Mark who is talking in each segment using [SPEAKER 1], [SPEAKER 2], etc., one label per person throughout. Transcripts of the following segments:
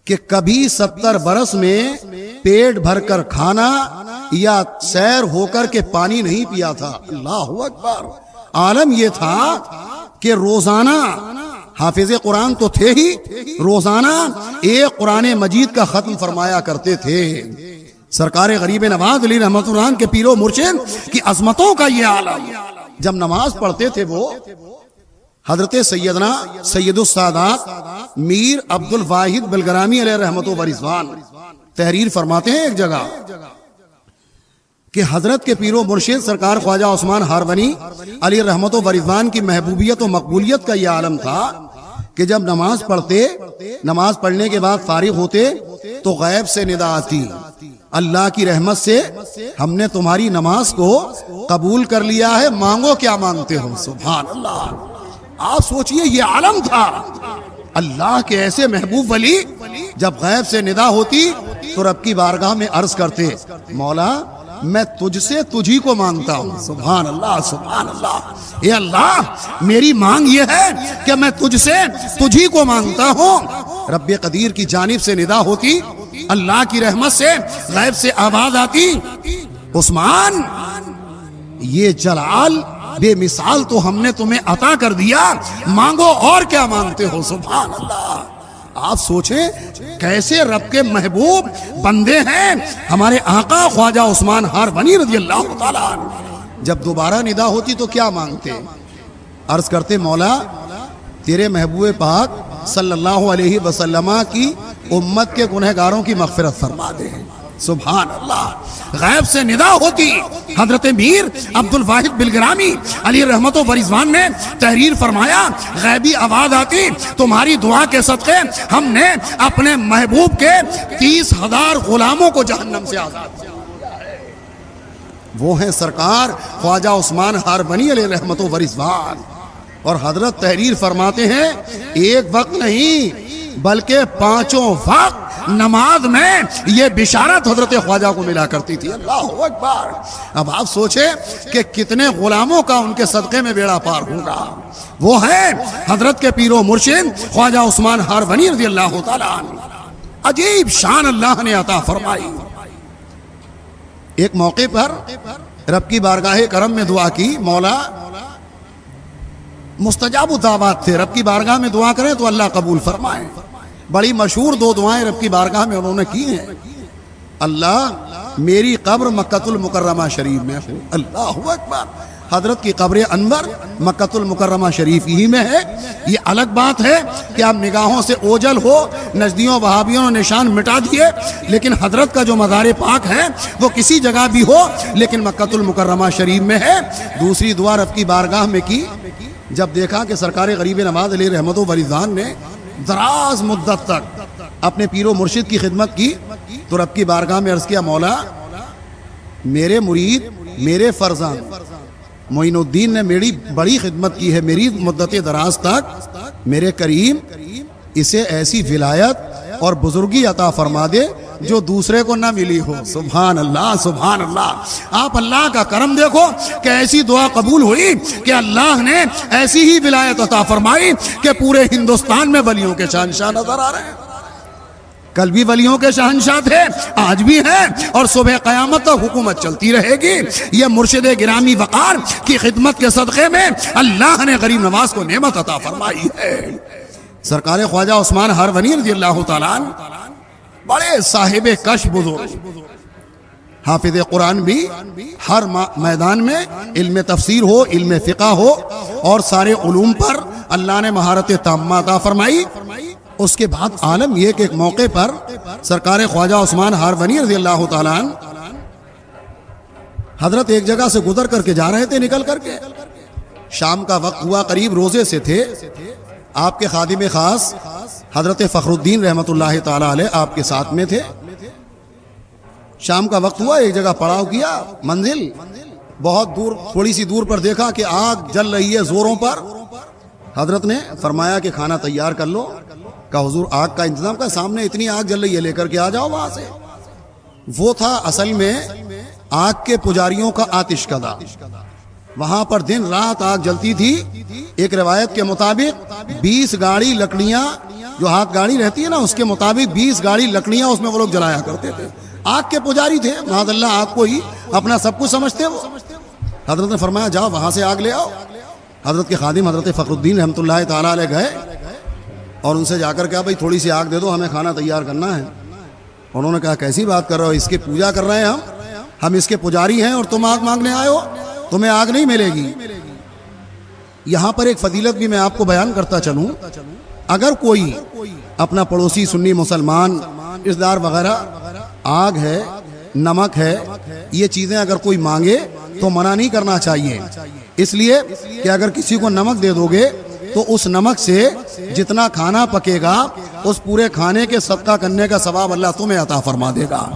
[SPEAKER 1] کہ کبھی 70 برس میں پیٹ بھر کر کھانا یا سیر ہو کر کے پانی نہیں پیا تھا. اللہ اکبر. عالم یہ تھا کہ روزانہ حافظ قرآن تو تھے ہی، روزانہ ایک قرآن مجید کا ختم فرمایا کرتے تھے. سرکار غریب نواز علی رحمۃ اللہ کے پیر و مرشد کی عظمتوں کا یہ عالم. جب نماز پڑھتے تھے وہ حضرت سیدنا سید السادات میر عبد الواحد بلگرامی علیہ رحمت و رضوان تحریر فرماتے ہیں ایک جگہ کہ حضرت کے پیر و مرشد سرکار خواجہ عثمان ہارونی علی رحمت و رضوان کی محبوبیت و مقبولیت کا یہ عالم تھا کہ جب نماز پڑھتے، نماز پڑھنے کے بعد فارغ ہوتے تو غیب سے ندا آتی، اللہ کی رحمت سے ہم نے تمہاری نماز کو قبول کر لیا ہے، مانگو کیا مانگتے ہو. سبحان اللہ. آپ سوچئے یہ عالم تھا. اللہ کے ایسے محبوب ولی جب غیب سے ندا ہوتی تو رب کی بارگاہ میں عرض کرتے، مولا میں تجھ سے تجھی کو مانگتا ہوں. سبحان اللہ سبحان اللہ. اے اللہ میری مانگ یہ ہے کہ میں تجھ سے تجھی کو مانگتا ہوں. رب قدیر کی جانب سے ندا ہوتی، اللہ کی رحمت سے غیب سے آواز آتی، عثمان یہ جلال بے مثال تو ہم نے تمہیں عطا کر دیا، مانگو اور کیا مانگتے ہو. سبحان اللہ. آپ سوچیں کیسے رب کے محبوب بندے ہیں ہمارے آقا خواجہ عثمان ہارونی رضی اللہ تعالیٰ عنہ. جب دوبارہ ندا ہوتی تو کیا مانگتے؟ عرض کرتے، مولا تیرے محبوب پاک صلی اللہ علیہ وسلم کی امت کے گنہگاروں کی مغفرت فرما دے. سبحان اللہ. غیب سے ندا ہوتی، حضرت میر عبد الواحد بلگرامی علی رحمت و رضوان نے تحریر فرمایا، غیبی آواز آتی، تمہاری دعا کے صدقے ہم نے اپنے محبوب کے 30,000 غلاموں کو جہنم سے آزاد کیا. وہ ہیں سرکار خواجہ عثمان ہارونی علیہ رحمت و رضوان. اور حضرت تحریر فرماتے ہیں ایک وقت نہیں بلکہ 5 وقت نماز میں یہ بشارت حضرت خواجہ کو ملا کرتی تھی. اللہ اکبر. اب آپ سوچیں کہ کتنے غلاموں کا ان کے صدقے میں بیڑا پار ہوگا. وہ ہیں حضرت کے پیر و مرشد خواجہ عثمان ہارونی رضی اللہ تعالیٰ عنہ. عجیب شان اللہ نے عطا فرمائی. ایک موقع پر رب کی بارگاہ کرم میں دعا کی، مولا مستجاب الدعوات تھے، رب کی بارگاہ میں دعا کریں تو اللہ قبول فرمائے. بڑی مشہور 2 دعائیں رب کی بارگاہ میں انہوں نے کی ہیں. اللہ میری قبر مکۃ المکرمہ شریف میں ہو. اللہ اکبر. حضرت کی قبر انور مکۃ المکرمہ شریف ہی میں ہے. یہ الگ بات ہے کہ آپ نگاہوں سے اوجل ہو، نزدیوں وہابیوں نے نشان مٹا دیے، لیکن حضرت کا جو مزار پاک ہے وہ کسی جگہ بھی ہو لیکن مکۃ المکرمہ شریف میں ہے. دوسری دعا رب کی بارگاہ میں کی جب دیکھا کہ سرکار غریب نواز علیہ رحمت و رضوان نے دراز مدت تک اپنے پیر و مرشد کی خدمت کی تو رب کی بارگاہ میں عرض کیا، مولا میرے مرید میرے فرزند معین الدین نے میری بڑی خدمت کی ہے، میری مدت دراز تک میرے کریم اسے ایسی ولایت اور بزرگی عطا فرما دے جو دوسرے کو نہ ملی ہو. سبحان اللہ سبحان اللہ. آپ اللہ کا کرم دیکھو کہ ایسی دعا قبول ہوئی کہ اللہ نے ایسی ہی ولایت عطا فرمائی کہ پورے ہندوستان میں ولیوں کے شہنشاہ نظر آ رہے ہیں. کل بھی ولیوں کے شہنشاہ تھے، آج بھی ہیں، اور صبح قیامت تک حکومت چلتی رہے گی. یہ مرشد گرامی وقار کی خدمت کے صدقے میں اللہ نے غریب نواز کو نعمت عطا فرمائی ہے. سرکار خواجہ عثمان ہارونی رضی اللہ تعالیٰ عنہ بڑے صاحب کش بزرگ، حافظ قرآن بھی، ہر میدان میں علم تفسیر ہو، علم فقہ ہو اور سارے علوم پر اللہ نے مہارت تامہ عطا فرمائی. اس کے بعد عالم یہ کہ ایک موقع پر سرکار خواجہ عثمان ہارونی رضی اللہ تعالیٰ عنہ حضرت ایک جگہ سے گزر کر کے جا رہے تھے، نکل کر کے شام کا وقت ہوا، قریب روزے سے تھے. آپ کے خادم خاص حضرت فخر الدین رحمت اللہ تعالیٰ علیہ آپ کے ساتھ میں تھے. شام کا وقت ہوا، ایک جگہ پڑاؤ کیا، منزل بہت دور، تھوڑی سی دور پر دیکھا کہ آگ جل رہی ہے زوروں پر. حضرت نے فرمایا کہ کھانا تیار کر لو. کہا حضور آگ کا انتظام کا، سامنے اتنی آگ جل رہی ہے، لے کر کے آ جاؤ وہاں سے. وہ تھا اصل میں آگ کے پجاریوں کا آتش کدہ. وہاں پر دن رات آگ جلتی تھی. ایک روایت کے مطابق 20 گاڑی لکڑیاں جو ہاتھ گاڑی رہتی ہے نا اس کے مطابق 20 گاڑی لکڑیاں اس میں وہ لوگ جلایا کرتے تھے. آگ کے پجاری تھے معاذ اللہ, آگ کو ہی اپنا سب کچھ سمجھتے وہ. حضرت نے فرمایا جاؤ وہاں سے آگ لے آؤ. حضرت کے خادم حضرت فخر الدین رحمۃ اللہ تعالیٰ علیہ گئے اور ان سے جا کر کہا بھائی تھوڑی سی آگ دے دو, ہمیں کھانا تیار کرنا ہے. انہوں نے کہا کیسی بات کر رہے ہو, اس کی پوجا کر رہے ہیں ہم اس کے پجاری ہیں اور تم آگ مانگنے آئے ہو, تمہیں آگ نہیں ملے گی. یہاں پر ایک فضیلت بھی میں آپ کو بیان کرتا چلوں. اگر کوئی اپنا پڑوسی سنی مسلمان رشتہ دار وغیرہ آگ ہے, نمک ہے, یہ چیزیں اگر کوئی مانگے تو منع نہیں کرنا چاہیے. اس لیے کہ اگر کسی کو نمک دے دو گے تو اس نمک سے جتنا کھانا پکے گا اس پورے کھانے کے صدقہ کرنے کا ثواب اللہ تمہیں عطا فرما دے گا.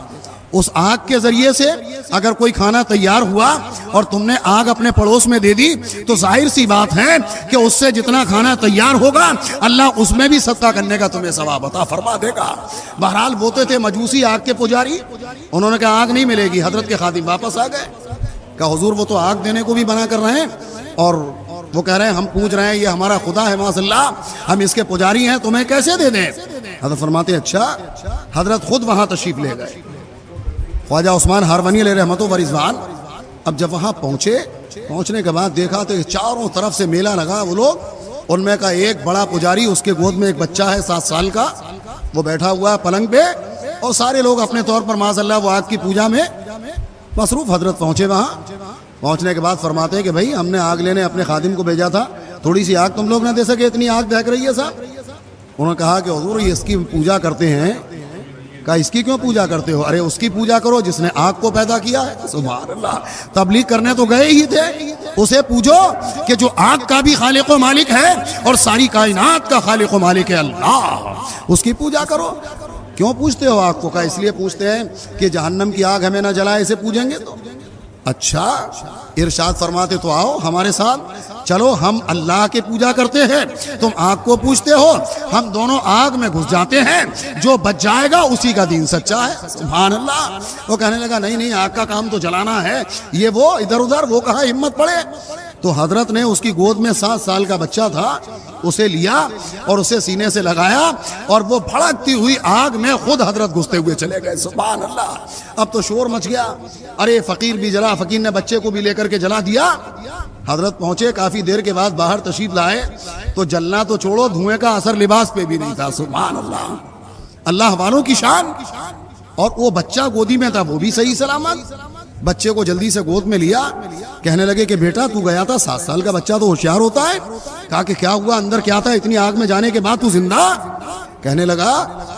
[SPEAKER 1] اس آگ کے ذریعے سے اگر کوئی کھانا تیار ہوا اور تم نے آگ اپنے پڑوس میں دے دی تو ظاہر سی بات ہے کہ اس سے جتنا کھانا تیار ہوگا اللہ اس میں بھی صدقہ کرنے کا تمہیں ثواب عطا فرما دے گا. بہرحال وہ تھے مجوسی آگ کے پجاری, انہوں نے کہا آگ نہیں ملے گی. حضرت کے خادم واپس آ گئے, کہا حضور وہ تو آگ دینے کو بھی منع کر رہے ہیں اور وہ کہہ رہے ہیں ہم پوچھ رہے ہیں یہ ہمارا خدا ہے معاذ اللہ, ہم اس کے پجاری ہیں, تمہیں کیسے دے دیں. حضرت فرماتے اچھا. حضرت خود وہاں تشریف لے گئے. خواجہ عثمان ہارونی علیہ رحمت و رضوان اب جب وہاں پہنچنے کے بعد دیکھا تو چاروں طرف سے میلہ لگا. وہ لوگ ان میں کا ایک بڑا پجاری, اس کے گود میں ایک بچہ ہے 7 سال کا, وہ بیٹھا ہوا ہے پلنگ پہ, اور سارے لوگ اپنے طور پر معاذ اللہ وہ آگ کی پوجا میں مصروف. حضرت پہنچے وہاں, پہنچنے کے بعد فرماتے ہیں کہ بھائی ہم نے آگ لینے اپنے خادم کو بھیجا تھا, تھوڑی سی آگ تم لوگ نہ دے سکے, اتنی آگ دہک رہی ہے صاحب. انہوں نے کہا کہ حضور یہ اس کی پوجا کرتے ہیں. کہا اس کی کیوں پوجا کرتے ہو؟ ارے اس کی پوجا کرو جس نے آگ کو پیدا کیا ہے. سبحان اللہ, تبلیغ کرنے تو گئے ہی تھے, اسے پوجو کہ جو آگ کا بھی خالق و مالک ہے اور ساری کائنات کا خالق و مالک ہے اللہ, اس کی پوجا کرو. کیوں پوچھتے ہو آگ کو؟ کہا اس لیے پوچھتے ہیں کہ جہنم کی آگ ہمیں نہ جلائے, اسے پوجیں گے تو. اچھا, ارشاد فرماتے تو آؤ ہمارے ساتھ, چلو ہم اللہ کے پوجا کرتے ہیں, تم آگ کو پوچھتے ہو, ہم دونوں آگ میں گھس جاتے ہیں, جو بچ جائے گا اسی کا دین سچا ہے. سبحان اللہ. وہ کہنے لگا نہیں آگ کا کام تو جلانا ہے, یہ وہ ادھر ادھر, وہ کہا ہمت پڑے. تو حضرت نے اس کی گود میں 7 سال کا بچہ تھا, اسے لیا اور اسے سینے سے لگایا اور وہ بھڑکتی ہوئی آگ میں خود حضرت گھستے ہوئے چلے گئے. سبحان اللہ. اب تو شور مچ گیا, ارے فقیر بھی جلا, فقیر نے بچے کو بھی لے کر کے جلا دیا. حضرت پہنچے, کافی دیر کے بعد باہر تشریف لائے تو جلنا تو چھوڑو, دھوئیں کا اثر لباس پہ بھی نہیں تھا. سبحان اللہ. اللہ والوں کی شان. اور وہ بچہ گودی میں تھا, وہ بھی صحیح سلامت. بچے کو جلدی سے گود میں لیا, کہنے لگے کہ بیٹا تو گیا تھا, 7 سال کا بچہ تو ہوشیار ہوتا ہے. کہا کہ کیا ہوا, اندر کیا تھا, اتنی آگ میں جانے کے بعد تو زندہ؟ کہنے لگا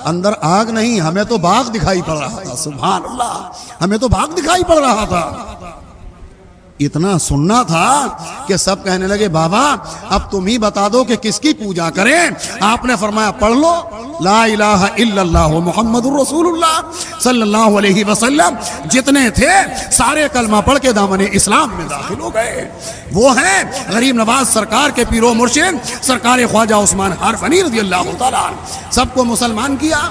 [SPEAKER 1] اندر آگ نہیں, ہمیں تو باغ دکھائی پڑ رہا تھا. سبحان اللہ, ہمیں تو باغ دکھائی پڑ رہا تھا. اتنا سننا تھا کہ سب کہنے لگے بابا اب تم ہی بتا دو کہ کس کی پوجا کریں. آپ نے فرمایا پڑھ لو لا الہ الا اللہ محمد الرسول اللہ صلی اللہ علیہ وسلم. جتنے تھے سارے کلمہ پڑھ کے دامن اسلام میں داخل ہو گئے. وہ ہیں غریب نواز سرکار کے پیر و مرشد سرکار خواجہ عثمان ہارونی رضی اللہ تعالیٰ, سب کو مسلمان کیا.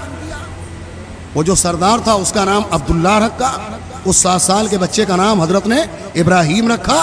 [SPEAKER 1] وہ جو سردار تھا اس کا نام عبداللہ رکھا, اس 7 سال کے بچے کا نام حضرت نے ابراہیم رکھا.